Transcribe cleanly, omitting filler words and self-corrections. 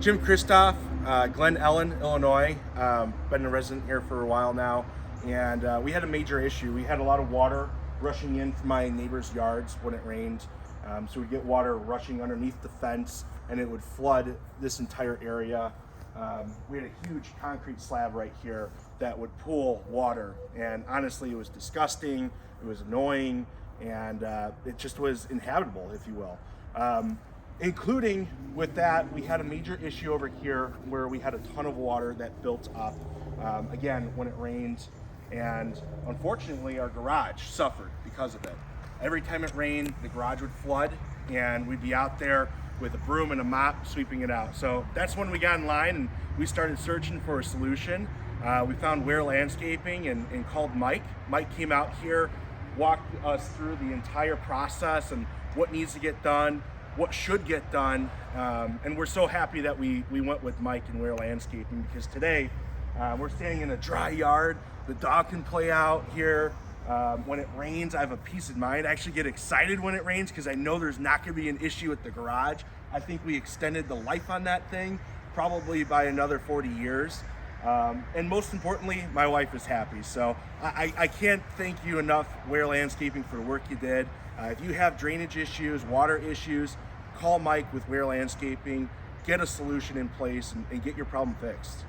Jim Kristoff, Glen Ellen, Illinois. Been a resident here for a while now, and we had a major issue. We had a lot of water rushing in from my neighbors' yards when it rained. So we'd get water rushing underneath the fence, and it would flood this entire area. We had a huge concrete slab right here that would pool water, and honestly, it was disgusting. It was annoying, and it just was inhabitable, if you will. Including with that, we had a major issue over here where we had a ton of water that built up, again, when it rained, and unfortunately our garage suffered because of it. Every time it rained, the garage would flood, and we'd be out there with a broom and a mop sweeping it out. So that's when we got in line and we started searching for a solution. We found Ware Landscaping and called Mike. Mike came out here, walked us through the entire process and what needs to get done, what should get done, and we're so happy that we went with Mike and Ware Landscaping, because today we're standing in a dry yard. The dog can play out here. When it rains, I have a peace of mind. I actually get excited when it rains because I know there's not going to be an issue with the garage. I think we extended the life on that thing probably by another 40 years. And most importantly, my wife is happy. So I can't thank you enough, Ware Landscaping, for the work you did. If you have drainage issues, water issues, call Mike with Ware Landscaping, get a solution in place, and get your problem fixed.